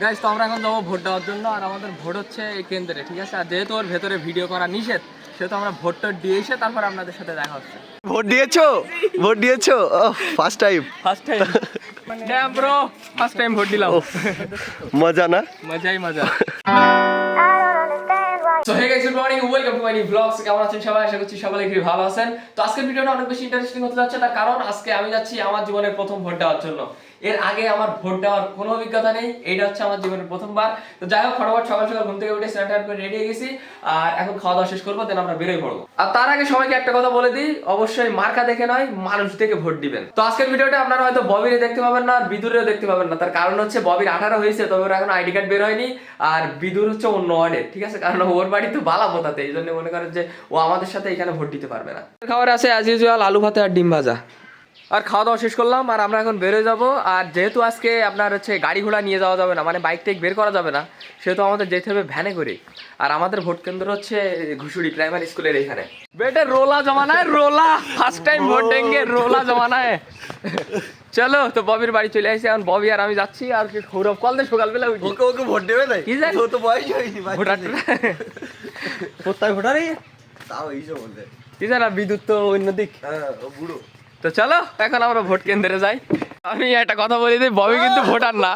Guys তো আমরা এখন যাবো ভোট দেওয়ার জন্য, আর আমাদের ভোট হচ্ছে এই কেন্দ্রে, ঠিক আছে। আর যেহেতু ওর ভেতরে ভিডিও করা নিষেধ, সেহেতু আমরা ভোটটা দিয়ে এসে তারপর আপনাদের সাথে দেখা হচ্ছে। ভোট দিয়েছো? ভোট দিয়েছো? First time? First time damn bro, first time vote দিলাম। মজা না? মজাই মজা। So hey guys, good morning, welcome to my new blogs. কেমন আছেন সবাই? আশা করছি সবাই খুব ভালো আছেন। তো আজকের ভিডিওটা অনেক বেশি ইন্টারেস্টিং হতে যাচ্ছে, তার কারণ আজকে আমি যাচ্ছি আমার জীবনের প্রথম ভোট দেওয়ার জন্য। এর আগে আমার ভোট দেওয়ার কোনো অভিজ্ঞতা নেই, এইটা হচ্ছে আমার জীবনের প্রথমবার। তো যাই হোক, ফটাফট সকাল সকাল ঘুম থেকে উঠে স্নান টান করে রেডি হয়ে গেছি, আর এখন খাওয়া দাওয়া শেষ করবো, দেন আমরা বেরোয় পড়বো। আর তার আগে সবাইকে একটা কথা বলে দিই, অবশ্যই মার্কা দেখে নয়, মানুষ দেখে ভোট দিবেন। তো আজকের ভিডিওটা আপনারা হয়তো ববিরে দেখতে পাবেন না, আর বিদুরেও দেখতে পাবেন না। তার কারণ হচ্ছে ববির 18 হয়েছে, তবে ওর এখন আইডি কার্ড বের হয়নি। আর বিদুর হচ্ছে অন্য ওয়ার্ডের, ঠিক আছে, কারণ ওর বাড়ি তো বালাপোতাতে, এই জন্য মনে করেন যে ও আমাদের সাথে এখানে ভোট দিতে পারবে না। খাবার আছে অ্যাজ ইউজুয়াল, আলু ভাতে আর ডিম ভাজা। আর খাওয়া দাওয়া শেষ করলাম, আর আমরা এখন বেরোয় যাবো। আর যেহেতু আজকে আপনার হচ্ছে গাড়ি ঘোড়া নিয়ে যাওয়া যাবে না, মানে বাইক টেক বের করা যাবে না, সেহেতু আমাদের যেতে হবে ভ্যানে করে। আর আমাদের ভোট কেন্দ্র হচ্ছে ঘুষুড়ি প্রাইমারি স্কুলের এইখানে। বেটে রোলা জমানায়, রোলা ফার্স্ট টাইম ভোট দেंगे, রোলা জমানায়। চলো, তো ববির বাড়ি চলে আসি এখন। ববি আর আমি যাচ্ছি। আর কি সৌরভ কল দে সকালবেলা উঠি। ওকে ওকে ভোট দেবে না? কি জানি, ও তো বয়স হয়নি ভোটার কোথায় ভোটারই তাও এইসব বলতে। কি জানা, বিদ্যুৎ তো অন্যদিক। হ্যাঁ, ও বুড়ো। তো চলো এখন আমরা ভোট কেন্দ্রে যাই। আমি একটা কথা বলি দিই, ববি কিন্তু ভোটার না।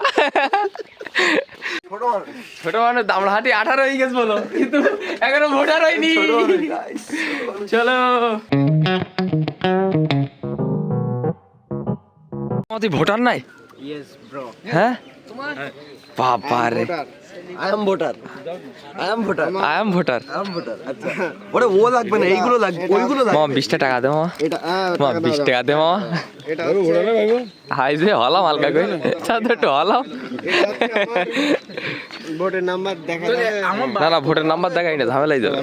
ছোট মানুষ দামড়াহাটি 18 হয়ে গেছে বলো, কিন্তু এখনো ভোটার হয়নি। চলো, তুই ভোটার নাই? Yes bro. হ্যাঁ বাবা রে, I am voter. I am voter. I am voter. I am voter. আচ্ছা, ওরে ও লাগবে না, এইগুলো লাগবে, ওইগুলো লাগবে। মামা 20 টাকা দে মামা। এটা মামা 20 টাকা দে মামা। এটা ভোটার না ভাইবো, হাই যে হলাম হালকা কই, চাঁদ একটু হলাম। ভোটের নাম্বার দেখা না না, ভোটের নাম্বার দেখাই না, ঝামেলাই যাবে।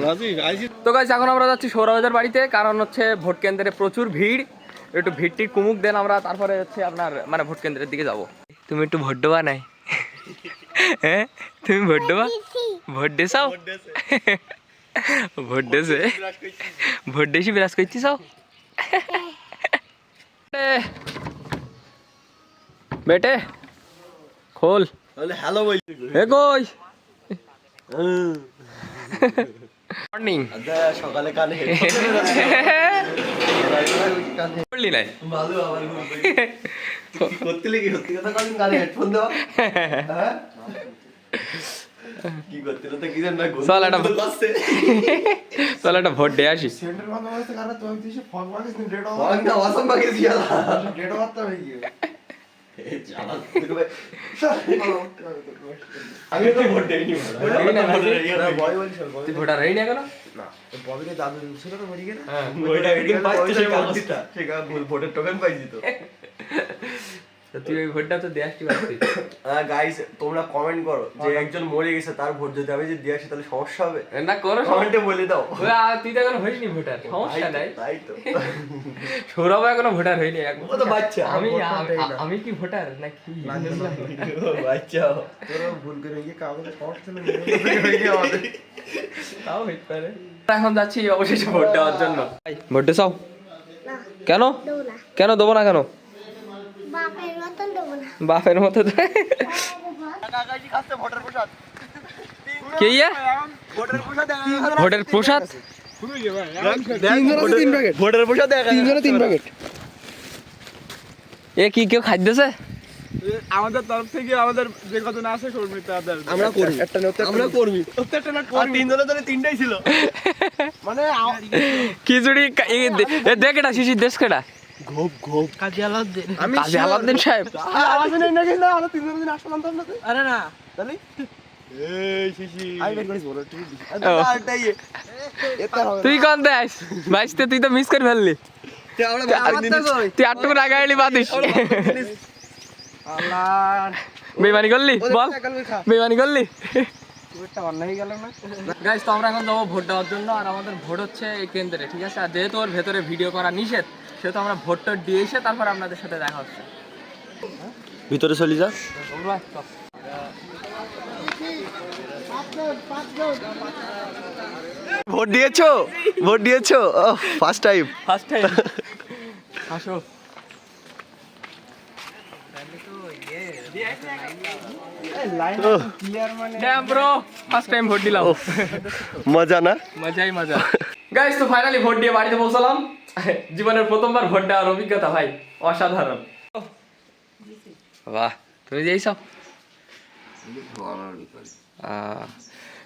তো গাইস, এখন আমরা যাচ্ছি সৌরভের বাড়িতে, কারণ হচ্ছে ভোট কেন্দ্রে প্রচুর ভিড়। একটু ভিড়টি কুমুক দেন, আমরা তারপরে হচ্ছে আপনার মানে ভোট কেন্দ্রের দিকে যাব। তুমি একটু ভোট দেবা নাই? হ্যাঁ, তুমি ভোট দেবা? ভোট দেসাও? ভোট দেছে, ভোট দেশি বিরাজ করছিস? বেটে খোল। তাহলে হ্যালো বলছি। এ কই? মর্নিং। আচ্ছা, সকালে কানে করলি নাই? ভালো আমার কি করতে লাগি, সত্যি কথা কদিন কানে হেডফোন দেওয়া। হ্যাঁ, কি করতে তো কি জান না, চল একটা চল একটা ভোট দিয়ে আসি। সেন্টার বন্ধ হয়েছে কারণ তুই দিছে ফগ লাগিস নি ডেট ফোন না ওয়াসম বাকি জিয়ালা। ডেট করতে হয়ে গিয়ে এ জানা তুই আমি তো ভোট দেইনি। বয় বলছ তুই ভোটার হই না কেন? না, ববিরে দাদু ছিল তো মরি গেছে। হ্যাঁ, ওইটা একদিন পাইছে সেই কাগজটা, সেই কাগজ ভোটের টোকেন পাইছি তো। তো তুই ওই ভোটটা তো দিয়ে আসতে পারতিস। গাইস, তোমরা কমেন্ট করো যে একজন মরে গেছে, তার ভোট যদি আমি যদি দিয়ে আসি তাহলে সমস্যা হবে? না করো, কমেন্টে বলে দাও। তুই তো এখন হইসনি ভোটার, সমস্যা নাই। তাই তো। সৌরভ এখনো ভোটার হয়নি। ও তো বাচ্চা। আমি কি ভোটার নাকি? বাচ্চা। তোরা ভুল করে গিয়ে কাগজে কষ্ট ছিল আমাদের তাও হইতে পারে। এখন যাচ্ছি অবশেষে ভোট দেওয়ার জন্য। ভোট দেসাও? কেন কেন দেবো না? কেন বাপের মতো? কে ইয়া ভোটের প্রসাদ? ভোটের পয়সা দেখা 3 প্যাকেট এ কি কেউ খাদ্যছে? আমাদের তরফ থেকে আমাদের যে কজন আছে কর্মী তাদের আমরা করি একটা নতুন আমরা কর্মী। প্রত্যেকটা না আর তিনজনের ধরে তিনটাই ছিল। মানে খিচুড়ি দেখ এটা শিশির দেশ কেটা গোপ গোপ কাজী আলাউদ্দিন কাজী আলাউদ্দিন সাহেব। আওয়াজ নেই নাকি না আমরা তিনজন দিন আসলাম তো আমরা আরে না তাহলে এই শিশি আই বের করিস বলো তুই আরেকটাই এটা হবে তুই কোন দেশ বাইসতে? তুই তো মিস করে ফেললি। আমরা তুই আটটুকু আগে আইলি বাদিস। আল্লাহ বেমানি করলি? বল, বেমানি করলি? একটা অন্যায় হয়ে গেল না গাইস, তো আমরা এখন যাবো ভোট দেওয়ার জন্য, আর আমাদের ভোট হচ্ছে এই কেন্দ্রে, ঠিক আছে। আর যেহেতু ওর ভেতরে ভিডিও করা নিষেধ, সেহেতু আমরা ভোটটা দিয়ে এসে তারপর আপনাদের সাথে দেখা হচ্ছে। ভিতরে চলে যা। ভোট দিয়েছো? ভোট দিয়েছো? First time? First time. আসো। Damn bro, first time vote দিলাম, মজা না? মজাই মজা। গাইস তো ফাইনালি ভোট দিয়ে বাড়িতে পৌঁছালাম। জীবনের প্রথমবার ভোট দেওয়ার অভিজ্ঞতা ভাই অসাধারণ। বাহ, তুমি যেই সব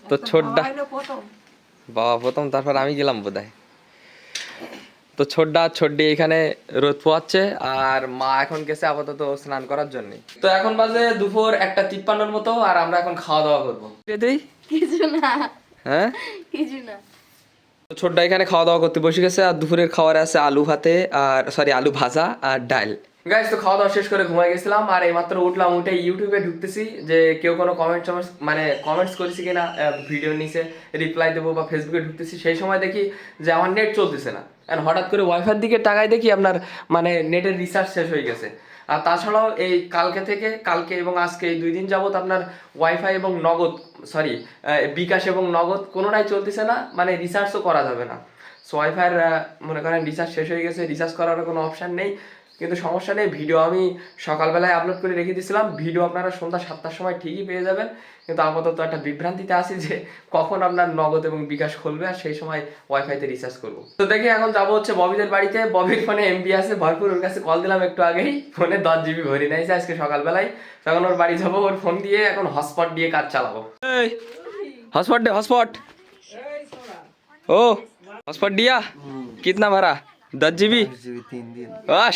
তো ছোট্ডা বাবা প্রথম, তারপর আমি গেলাম বোধহয়। তো ছোট্ডি এখানে রোদ পোয়াচ্ছে, আর মা এখন গেছে আপাতত স্নান করার জন্য। তো এখন বাজে দুপুর 1:53 মতো, আর আমরা এখন খাওয়া দাওয়া করবো। তুই কিছু না, হ্যাঁ কিছু না। তো ছোট্ডা এখানে খাওয়া দাওয়া করতে বসে গেছে, আর দুপুরের খাবারে আছে আলু ভাতে আর আলু ভাজা আর ডাল। গাইস তো খাওয়া দাওয়া শেষ করে ঘুমাই গেছিলাম, আর এইমাত্র উঠলাম, উঠে ইউটিউবে ঢুকতেছি যে কেউ কোনো কমেন্টস করেছি কিনা ভিডিও নিচে রিপ্লাই দেবো, বা ফেসবুকে ঢুকতেছি, সেই সময় দেখি যে আমার নেট চলতেছে না। আর হঠাৎ করে ওয়াইফাইয়ের দিকে তাকাই দেখি আপনার নেটের রিচার্জ শেষ হয়ে গেছে। আর তাছাড়াও এই কালকে এবং আজকে এই 2 দিন যাবত আপনার ওয়াইফাই এবং বিকাশ এবং নগদ কোনোটাই চলতেছে না, রিচার্জও করা যাবে না। সো ওয়াইফাইয়ের মনে করেন রিচার্জ শেষ হয়ে গেছে, রিচার্জ করার কোনো অপশান নেই। কিন্তু সমস্যা নেই, ভিডিও আমি সকালবেলায় আপলোড করে রেখে দিয়েছিলাম, ভিডিও আপনারা সন্ধ্যা 7টার সময় ঠিকই পেয়ে যাবেন। কিন্তু আপাতত একটা বিভ্রান্তিতে আছি যে কখন আপনার নগদ এবং বিকাশ খুলবে, আর সেই সময় ওয়াইফাইতে রিচার্জ করবো। তো দেখি এখন যাবো হচ্ছে ববিদের বাড়িতে। ববির ফোনে এমবি আছে ভরপুর, ওর কাছে কল দিলাম একটু আগেই, ফোনে 10 GB ভরি নিয়েছে আজকে সকালবেলায়। তখন ওর বাড়ি যাবো, ওর ফোন দিয়ে এখন হটস্পট দিয়ে কাজ চালাবো। হটস্পট ও हॉटस्पॉट दिया कितना भरा 10 GB 3 दिन।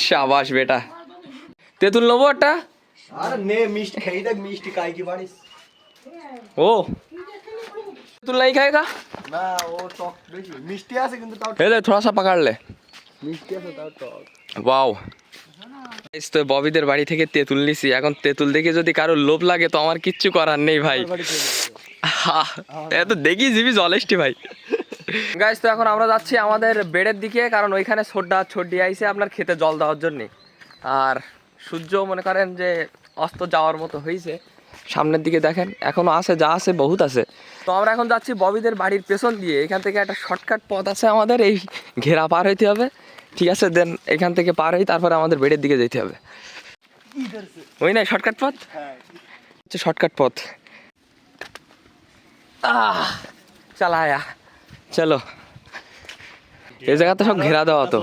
शाबाश बेटा तेतुल নেবো একটা আরে নে মিষ্টি খাই দেখ, মিষ্টি কাই কি পারিস? ও तेतुल नहीं खाएगा না ও টক বেশি, মিষ্টি আছে কিন্তু তাও ये ले थोड़ा सा पकड़ ले মিষ্টি আছে তাও টক। वाओ इस तो ববিদের বাড়ি থেকে তেতুল নিছি। এখন তেতুল দেখে যদি কারো লোভ লাগে তো আমার কিচ্ছু করার নেই ভাই। এত দেখি জিবি জলেষ্টি ভাই। গাইস তো এখন আমরা যাচ্ছি আমাদের বেডের দিকে, কারণ ওইখানে ছোট্ডি আইছে আপনার খেতে জল দেওয়ার জন্য। আর সূর্য মনে করেন যে অস্ত যাওয়ার মতো হয়েছে, সামনের দিকে দেখেন এখনো আছে, যা আছে বহুত আছে। তো আমরা এখন যাচ্ছি ববিদের বাড়ির পেছন দিয়ে। এখান থেকে একটা শর্টকাট পথ আছে আমাদের, এই ঘেরা পার হইতে হবে, ঠিক আছে? দেন এখান থেকে পার হই, তারপরে আমাদের বেডের দিকে যেতে হবে। ওই না শর্টকাট পথ, হচ্ছে শর্টকাট পথ। চল আয়া চলো, এই জায়গাতে সব ঘেরা দেওয়া তো।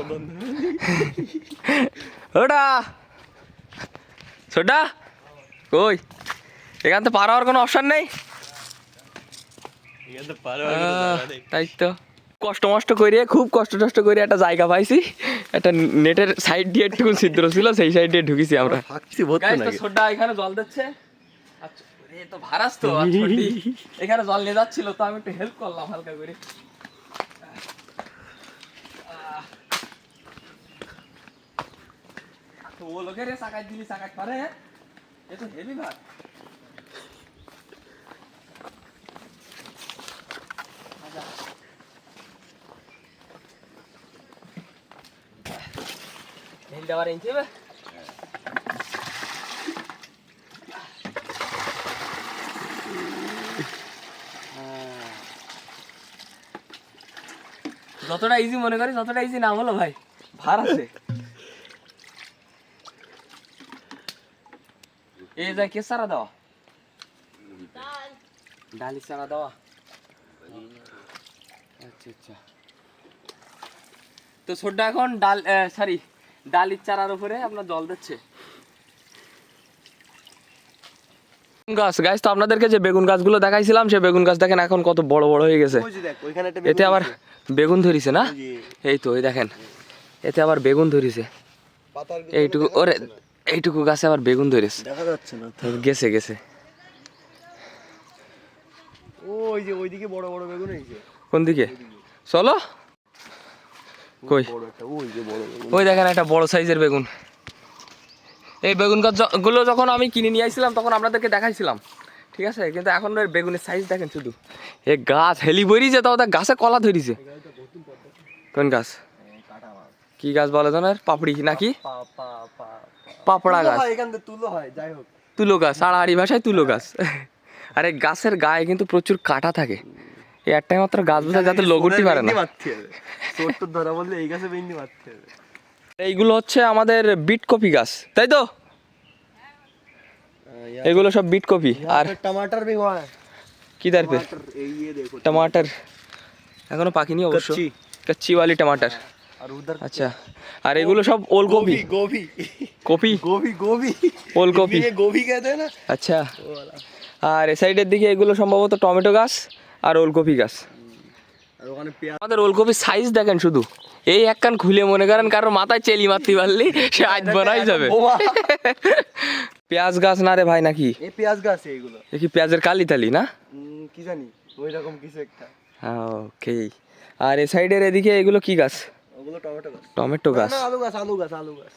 ওটা ছোটা কই, এখান থেকে পার হওয়ার কোনো অপশন নেই। তাই তো কষ্ট করে খুব কষ্ট করে একটা জায়গা পাইছি, একটা নেটের সাইড দিয়ে একটু ছিদ্র ছিল, সেই সাইড দিয়ে ঢুকেছি আমরা। ছোটা এখানে জল দিচ্ছে, তো ভারাস তো এখানে জল নিয়ে যাচ্ছিল, তো আমি একটু হেল্প করলাম হালকা করে। তো ও লোকের চাকায় দিলি চাকায় পারে, এ তো হেভি ভাত। দেওয়ার ইঞ্চি হবে যতটা ইজি মনে করি ততটা ইজি না হলো ভাই, ভার আছে। এই যে কে সারা দেওয়া ডালি সারা দেওয়া, আচ্ছা। তো ছোট্ট এখন ডালির চারার উপরে আপনার জল দিচ্ছে। গাছ তো আপনাদেরকে যে বেগুন গাছগুলো দেখাইছিলাম, সে বেগুন গাছ দেখেন এখন কত বড় বড় হয়ে গেছে। এতে আবার বেগুন ধরিছে না, এই তো ওই দেখেন এতে আবার বেগুন ধরিছে। এইটুকু গাছে আবার বেগুন ধরেছে, দেখা যাচ্ছে না, গেছে। ওই যে ওইদিকে বড় বড় বেগুন হয়েছে। কোন দিকে চলো, কই ওই দেখেন একটা বড় সাইজের বেগুন। এই বেগুন গাছগুলো যখন আমি কিনে নিয়ে আসছিলাম তখন আপনাদেরকে দেখাইছিলাম, ঠিক আছে? কিন্তু এখন ওই বেগুনের সাইজ দেখেন শুধু, এ গাছ হেলি বইরিছে, তাও গাছে কলা ধরিছে। কোন গাছ, কি গাছ বলে জানেন? পাপড়ি নাকি পাপড়া গাছ, তুলো গাছ, আড়াআড়ি ভাষায় তুলো গাছ। আরে গাছের গায়ে কিন্তু প্রচুর কাটা থাকে, এই একটাই মাত্র গাছ বোঝা যাতে লোগোটি পারে না। এইগুলো হচ্ছে আমাদের বিট কপি গাছ, তাই তো? এগুলো সব বিট কপি আর टमाटर भी हुआ है किधर पे ये देखो टमाटर এখনো পাকিনি অবশ্য कच्ची। कच्ची वाली टमाटर और उधर আচ্ছা আর এগুলো সব ওলকপি गोभी কপি गोभी गोभी ওলকপি ये गोभी कहते हैं ना আচ্ছা আর এই সাইডের দিকে এগুলো সম্ভবত টমেটো গাছ আর ওলকপি গাছ और ওখানে পেঁয়াজ আমাদের ওলকপির সাইজ দেখেন শুধু এই এক কান খুলে মনে করেন কারোর মাথায় চেলি মারতে পারলি সে আজ বড়াই যাবে পেঁয়াজ গাছ না রে ভাই নাকি এই পেঁয়াজ গাছ এগুলো এ কি পেঁয়াজের কালি তালি না কি জানি ওই রকম কিছু একটা ওকে আর এই সাইডের এদিকে এগুলো কি গাছ ওগুলো টমেটো গাছ টমেটো গাছ না আলু গাছ আলু গাছ আলু গাছ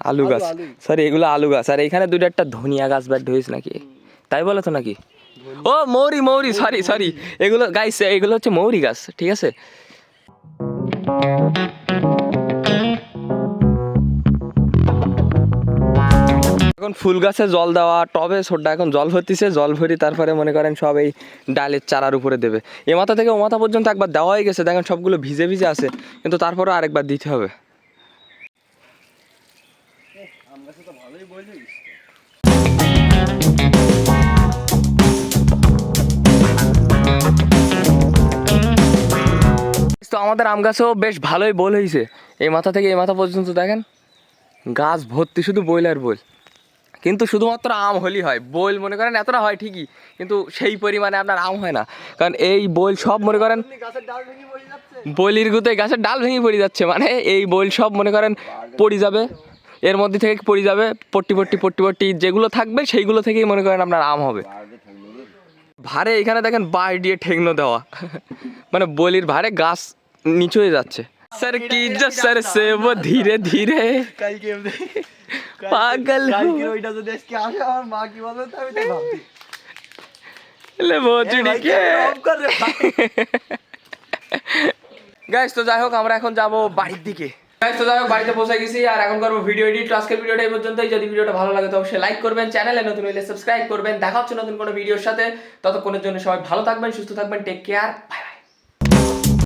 আলু গাছ আলুই। সরি এগুলো আলু গাছ আর এখানে দুটো একটা ধনিয়া গাছ ব্যাড হয়েছে নাকি তাই বলো তো নাকি ও মৌরি মৌরি সরি সরি এগুলো গাইস এগুলো হচ্ছে মৌরি গাছ ঠিক আছে এখন ফুল গাছে জল দেওয়া টবে ছোট্ট এখন জল ভরতিছে জল ভরি তারপরে মনে করেন সব এই ডালের চারার উপরে দেবে এ মাথা থেকে ও মাথা পর্যন্ত একবার দেওয়া হয়ে গেছে দেখেন সবগুলো ভিজে ভিজে আছে কিন্তু তারপরে আরেকবার দিতে হবে আম গাছে তো ভালোই বইছে তো আমাদের আম গাছেও বেশ ভালোই বোল হয়েছে এই মাথা থেকে এই মাথা পর্যন্ত দেখেন গাছ ভর্তি শুধু বইল আর বইল কিন্তু শুধুমাত্র আম হলি হয় বইল মনে করেন এতটা হয় ঠিকই কিন্তু সেই পরিমাণে আপনার আম হয় না কারণ এই বইল সব মনে করেন গাছের ডাল ভেঙে পড়ে যাচ্ছে বইলির গুতে গাছের ডাল ভেঙে পড়ে যাচ্ছে মানে এই বইল সব মনে করেন পড়ে যাবে এর মধ্যে থেকে পড়ে যাবে পট্টি যেগুলো থাকবে সেইগুলো থেকেই মনে করেন আপনার আম হবে ভারে এখানে দেখেন বাঁশ দিয়ে ঠেকনো দেওয়া মানে বলির ভারে গাছ নিচু হয়ে যাচ্ছে सर की जो सर से वो धीरे धीरे কালকে পাগল কালকে ওইটা যদি আজকে আসে আমার মা কি বলবে তো আমি তাই ভাবছি ले वो चुड़ी के রব কর রে ভাই গাইস তো যাই হোক আমরা এখন যাব বাড়ির দিকে গাইস তো যাই হোক বাড়িতে পৌঁছে গেছি আর এখন করবো ভিডিও এডিট তো আজকের ভিডিওটা এই পর্যন্তই যদি ভিডিওটা ভালো লাগে তো অবশ্যই লাইক করবেন চ্যানেলে নতুন হলে সাবস্ক্রাইব করবেন দেখা হচ্ছে নতুন কোনো ভিডিওর সাথে ততক্ষণের জন্য সবাই ভালো থাকবেন সুস্থ থাকবেন টেক কেয়ার বাই বাই